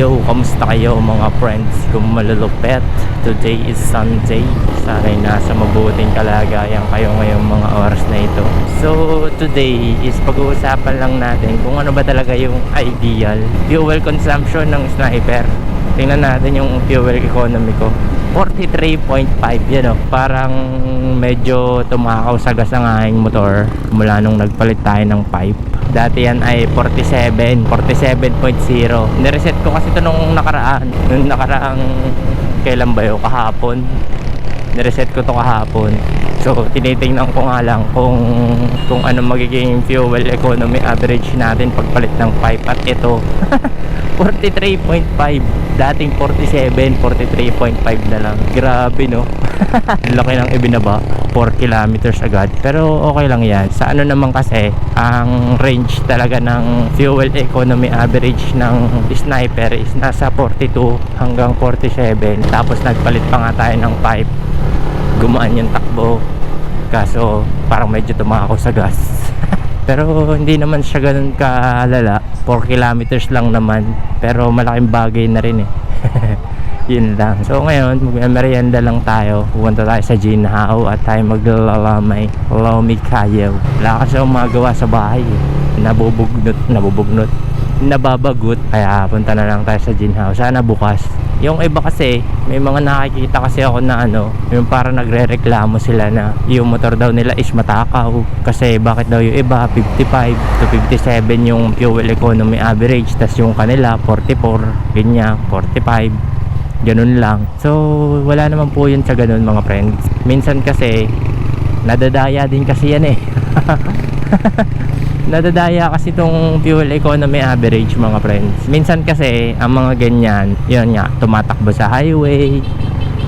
Hello, kamusta kayo mga friends? Kung malulupet, today is Sunday. Sana'y nasa mabuting kalagayan kayo ngayong mga oras na ito. So today is pag-uusapan lang natin kung ano ba talaga yung ideal fuel consumption ng sniper. Tingnan natin yung fuel economy ko. 43.5 yan o. Parang medyo tumakaw sa gas ang aking motor mula nung nagpalit tayo ng pipe. Dati yan ay 47, 47.0. Nireset ko kasi ito nung nakaraan. Nung nakaraang, kailan ba yun? Kahapon. Nireset ko to kahapon. So tinitingnan ko nga lang kung ano magiging fuel economy average natin pagpalit ng pipe. At ito 43.5. Dating 47, 43.5 na lang. Grabe no. Laki ng ibinaba, 4 kilometers agad. Pero okay lang yan. Sa ano naman kasi, ang range talaga ng fuel economy average ng sniper is nasa 42 hanggang 47. Tapos nagpalit pa nga tayo ng pipe. Gumaan yung takbo. Kaso parang medyo tumakaw sa gas. Pero hindi naman siya ganun kalala. 4 kilometers lang naman. Pero malaking bagay na rin eh. Yun lang. So ngayon, magmerienda lang tayo. Pupunta tayo sa Jinhao at tayo maglalamay. Kayaw. Wala kasi akong magawa sa bahay eh. Nababagot. Kaya punta na lang tayo sa Jinhao. Sana bukas. Yung iba kasi, may mga nakikita kasi ako na yung parang nagre-reklamo sila na yung motor daw nila is matakaw. Kasi bakit daw yung iba 55 to 57 yung fuel economy average, tas yung kanila 44, ganyan, 45. Ganun lang. So wala naman po yun sa ganun mga friends. Minsan kasi nadadaya din kasi yan eh. Nadadaya kasi tong fuel economy average mga friends. Minsan kasi ang mga ganyan, yun nga, tumatakbo sa highway,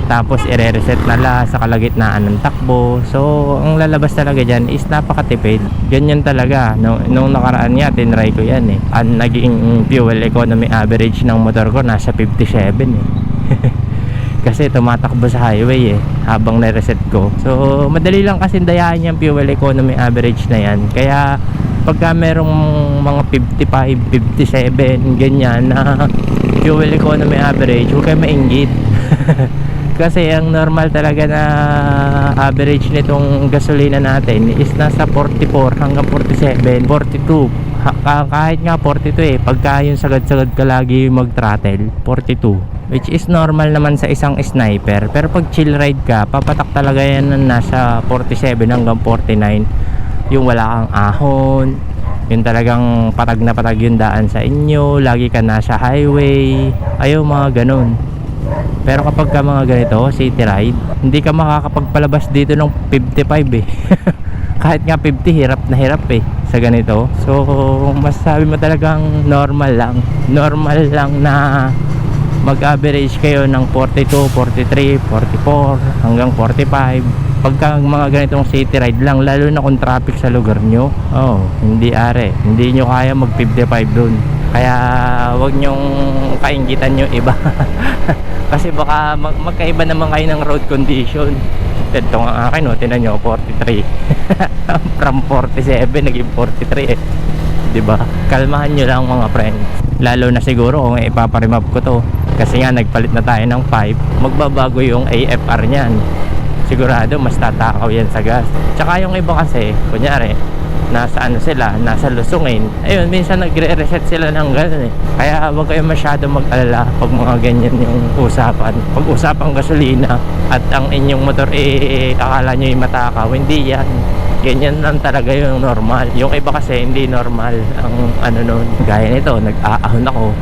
tapos ire-reset nala sa kalagitnaan ng takbo. So ang lalabas talaga dyan is napakatipid. Ganyan talaga. Nung nakaraan nga, tinry ko yan eh. Ang naging fuel economy average ng motor ko nasa 57 eh. Kasi tumatakbo sa highway eh habang na-reset ko. So madali lang kasi dayahan yung fuel economy average na yan. Kaya pagka merong mga 55, 57 ganyan na fuel economy average, huwag kayo mainggit. Kasi ang normal talaga na average nitong gasolina natin is nasa 44 hanggang 47, 42. Kahit nga 42 eh, pagka yung sagad-sagad ka lagi mag-throttle, 42, which is normal naman sa isang sniper. Pero pag chill ride ka, papatak talaga yan ng nasa 47 hanggang 49. Yung wala kang ahon, yung talagang patag na patag yung daan sa inyo, lagi ka nasa highway, ayaw mga ganun. Pero kapag ka mga ganito, city ride, hindi ka makakapagpalabas dito ng 55 eh. Kahit nga 50, hirap eh sa ganito. So masasabi mo talagang normal lang na mag-average kayo ng 42, 43, 44 hanggang 45. Pagka mga ganitong city ride lang, lalo na kung traffic sa lugar nyo, hindi nyo kaya mag 55 dun. Kaya wag nyong kainggitan yung iba. Kasi baka magkaiba naman kayo ng road condition. Ito nga akin, tinan nyo, 43. From 47 naging 43 eh. Diba? Kalmahan nyo lang mga friends. Lalo na siguro kung ipaparimap ko to, kasi nga nagpalit na tayo ng pipe, magbabago yung AFR nyan. Sigurado mas tatakaw yan sa gas. Tsaka yung iba kasi, kunyari nasa nasa lusungin, ayun, minsan nagre-reset sila ng gano'n eh. Kaya huwag kayo masyado mag-alala pag mga ganyan yung usapan. Pag usapang gasolina at ang inyong motor akala nyo yung matakaw, hindi yan. Ganyan lang talaga yung normal. Yung iba kasi hindi normal ang nun. Gaya nito, nag-aahon ako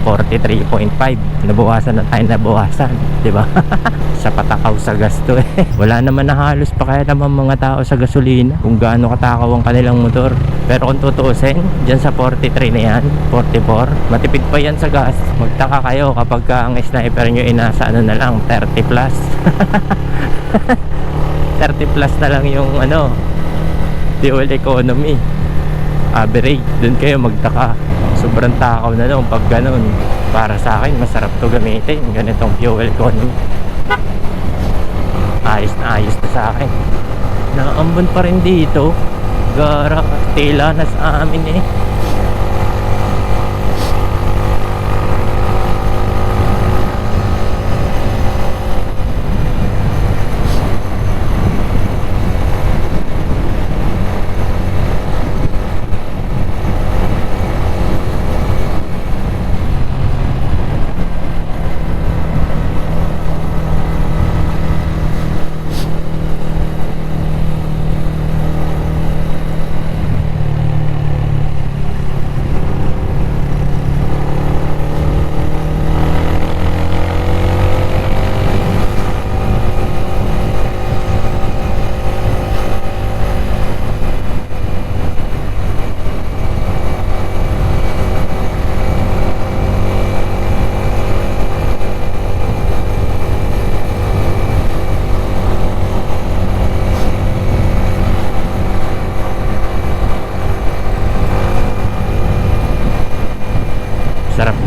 43.5. Nabawasan na tayo, diba? Sa patakaw sa gas to eh. Wala naman na halos pa kaya naman mga tao sa gasolina kung gaano katakaw ang kanilang motor. Pero kung tutuusin, dyan sa 43 na yan, 44, matipid pa yan sa gas. Magtaka kayo kapag ang sniper nyo inasa na lang 30 plus. 30 plus na lang yung fuel economy average. Doon kayo magtaka, sobrang takaw na pag ganun. Para sa akin, masarap to gamitin ganitong fuel economy. Ayos na sa akin. Naambon pa rin dito, gara tila na sa amin eh.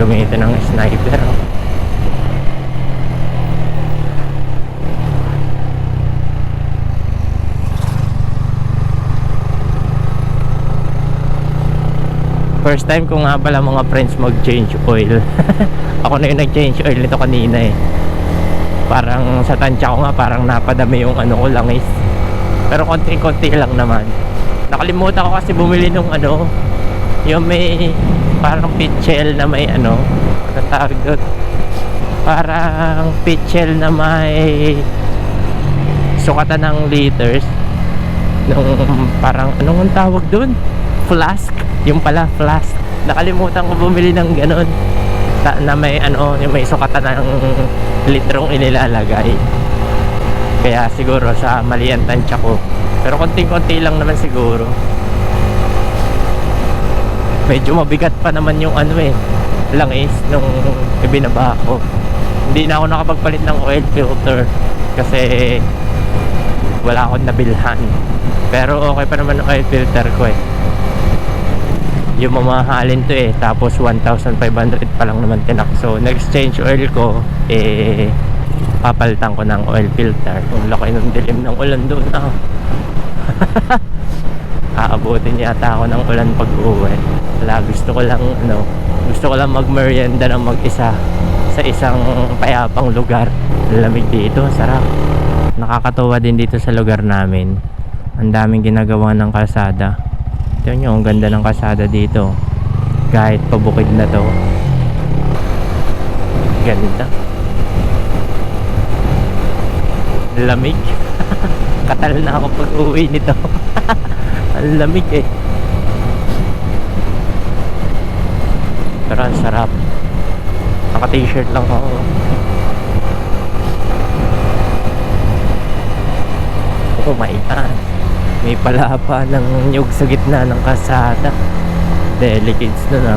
gamitin ng sniper. First time ko nga pala mga friends mag-change oil. Ako na yung nag-change oil nito kanina eh. Parang sa tansya ko nga parang napadami yung ano ko langis. Pero konti-konti lang naman. Nakalimutan ko kasi bumili nung ano, yung may parang pitchel na may ano, ano tawag doon? Parang pitchel na may sukatan ng liters. Nung parang anong tawag doon? Flask. Yung pala flask. Nakalimutan ko bumili ng ganun na may ano, yung may sukatan ng litrong inilalagay. Kaya siguro sa mali ang tansya ko. Pero konting-konti lang naman siguro. Medyo mabigat pa naman yung ano eh, langis nung ibinaba ko. Hindi na ako nakapagpalit ng oil filter kasi wala akong nabilhan. Pero okay pa naman ang oil filter ko eh. Yung mamahalin to eh, tapos 1,500 pa lang naman tinak. So nag-exchange oil ko eh, papalitan ko ng oil filter. Ang laki ng dilim ng ulan doon ah. Aabutin yata ako ng ulan pag uwi. Wala, gusto ko lang magmerienda ng mag-isa sa isang payapang lugar. Lamig dito, sarap. Nakakatuwa din dito sa lugar namin. Ang daming ginagawa ng kalsada. Ito nyo, ang ganda ng kalsada dito. Kahit pabukid na to, ganda. Lamig. Katal na ako pag uwi nito. Ang lamig eh. Pero ang sarap. Naka t-shirt lang ako. Oh my god. May palapa ng nyug sa gitna ng kalsada. Delicates na.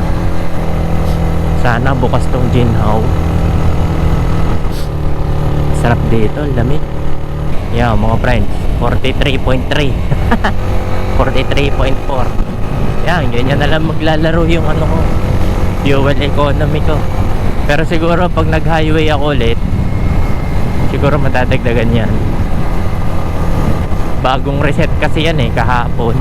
Sana bukas tong ginhaw. Sarap dito, lamig. Yeah, mga friends, 43.3. 43.4. Yan, ganyan na lang maglalaro yung ano ko, fuel economy ko. Pero siguro pag nag-highway ako ulit, siguro madadagdagan yan. Bagong reset kasi yan eh, kahapon.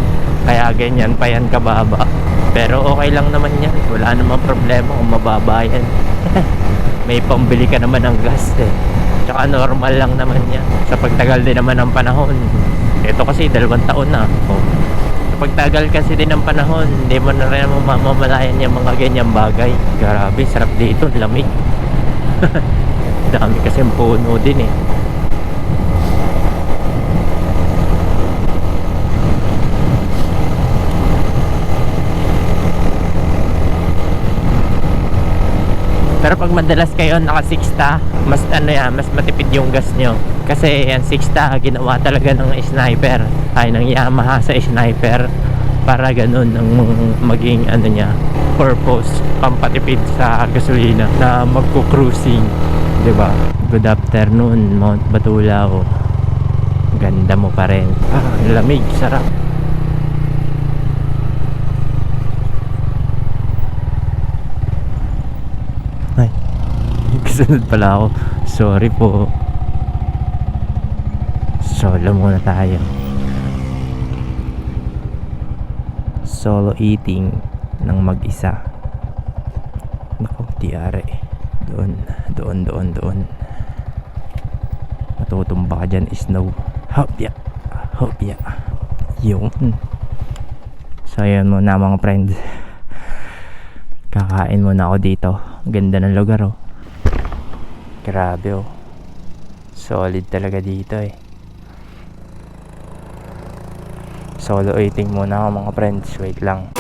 Kaya ganyan pa yan kababa. Pero okay lang naman yan. Wala namang problema kung mababa yan. May pambili ka naman ng gas eh. Tsaka normal lang naman yan. Sa pagtagal din naman ng panahon. Ito kasi 2 taon na. Oh. Sa pagtagal kasi din ng panahon, hindi mo na rin mamamalayan yung mga ganyang bagay. Grabe, sarap dito, lamig. Dami kasi puno din eh. Pero pag madalas kayo naka 6ta, mas ano yan, mas matipid yung gas nyo. Kasi yan 6ta ginawa talaga ng sniper, ay ng Yamaha sa sniper, para ganun ang maging ano niya, purpose, pampatipid sa gasolina na magko-cruising, 'di ba? Good afternoon, Mount Batulao. Ganda mo pa rin. Lamig, sarap. Kasunod pala ako. Sorry po. Solo muna tayo. Solo eating ng mag-isa. Naku, tiyari. Doon. Matutumba ka dyan, snow. Hopya. Yun. So yun muna mga friends. Kakain muna ako dito. Ganda ng lugar oh. Grabe oh. Solid talaga dito eh. Solo eating muna ako mga friends. Wait lang.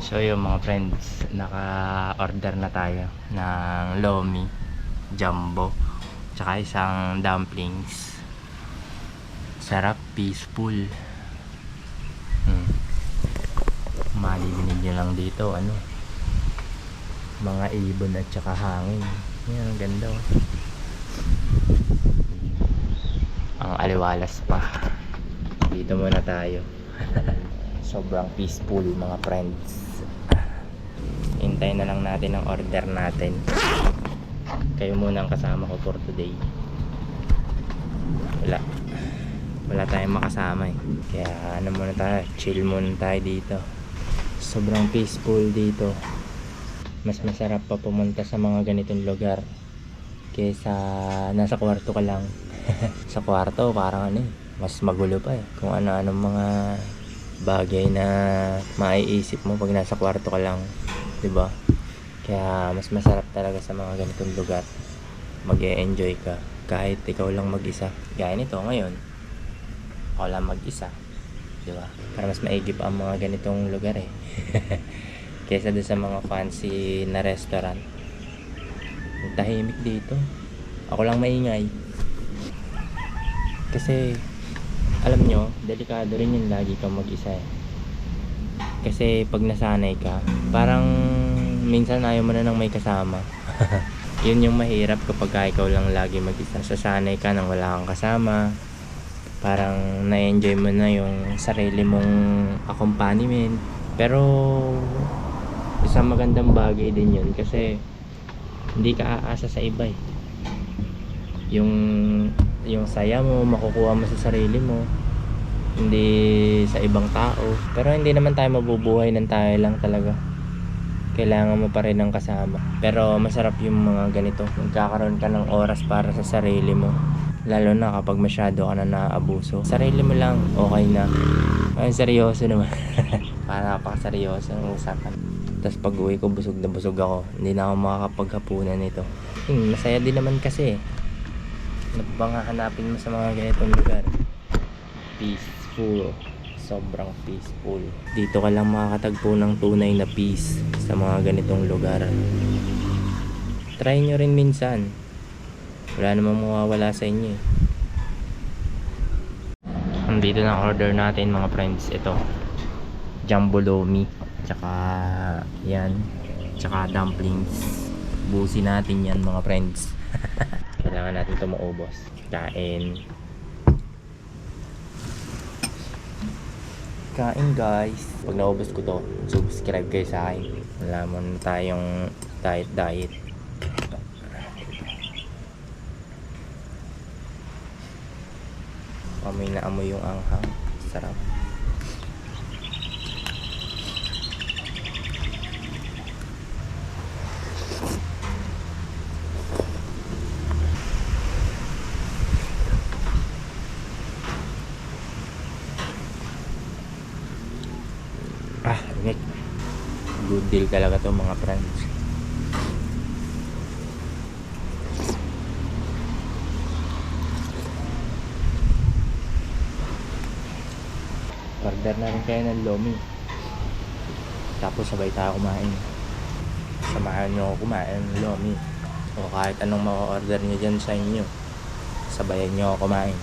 So yung mga friends, naka-order na tayo ng lomi jumbo tsaka isang dumplings. Sarap, peaceful. Malidinig nyo lang dito ano, mga ibon at saka hangin. Yan, ang ganda oh. Ang aliwalas pa. Dito muna tayo. Sobrang peaceful mga friends. Hintayin na lang natin ang order natin. Kayo muna ang kasama ko for today. Wala tayong makasama eh. Kaya ano muna tayo, chill muna tayo dito. Sobrang peaceful dito. Mas masarap pa pumunta sa mga ganitong lugar kaysa nasa kwarto ka lang. Sa kwarto parang ano eh, mas magulo pa eh. Kung ano-anong mga bagay na maiisip mo pag nasa kwarto ka lang, 'di ba? Kaya mas masarap talaga sa mga ganitong lugar. Mag-e-enjoy ka kahit ikaw lang mag-isa. Gaya nito ngayon, ako lang mag-isa, 'di ba? Para mas maigip ang mga ganitong lugar eh. Kaysa doon sa mga fancy na restaurant. Ang tahimik dito. Ako lang maingay. Kasi alam nyo, delikado rin yung lagi kang mag-isa eh. Kasi pag nasanay ka, parang minsan ayaw mo na nang may kasama. Yun yung mahirap kapag ikaw lang lagi mag-isa. Sasanay ka nang wala kang kasama. Parang na-enjoy mo na yung sarili mong accompaniment. Pero isang magandang bagay din yun kasi hindi ka aasa sa iba eh. Yung saya mo makukuha mo sa sarili mo, hindi sa ibang tao. Pero hindi naman tayo mabubuhay ng tayo lang talaga. Kailangan mo pa rin ng kasama. Pero masarap yung mga ganito, magkakaroon ka ng oras para sa sarili mo. Lalo na kapag masyado ka na naaabuso. Sarili mo lang, okay na. Ay, seryoso naman. Para napakaseryoso ng usapan. Tapos pag uwi ko, busog na busog ako. Hindi na ako makakapaghapunan nito. Masaya din naman kasi. Ano ba nga hanapin mo sa mga ganitong lugar? Peaceful. Sobrang peaceful. Dito ka lang makakatagpo ng tunay na peace sa mga ganitong lugar. Try nyo rin minsan. Wala namang mawawala sa inyo eh. Nandito na order natin mga friends. Ito Jumbo Lomi. Tsaka yan. Tsaka dumplings. Busin natin yan mga friends. Kailangan natin ito maubos. Kain guys. Pag naubos ko to, subscribe kayo sa akin. Wala mo na tayong diet. Amoy na amoy yung anghang. Sarap. Init. Good deal talaga to mga friends. Order na rin kayo ng Lomi. Tapos sabay tayo kumain. Samahan nyo ako kumain ng Lomi. O kahit anong ma-order nyo dyan sa inyo, sabayan nyo ako kumain.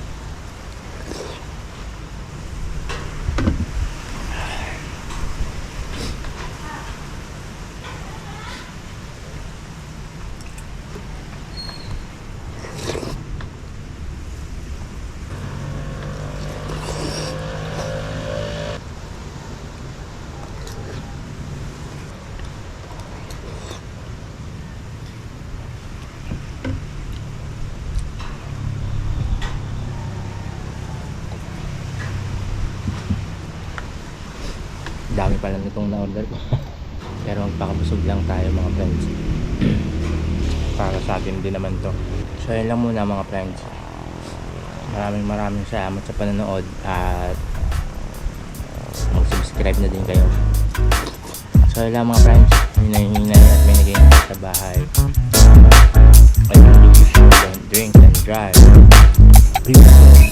Dami pa lang itong na-order ko. Pero magpakabusog lang tayo mga friends. Para sa atin din naman to. So yun lang muna mga friends. Maraming salamat sa panonood. At mag-subscribe na din kayo. So yun lang mga friends. Hinay at may nag-iingat sa bahay. I believe you don't drink and drive. Please.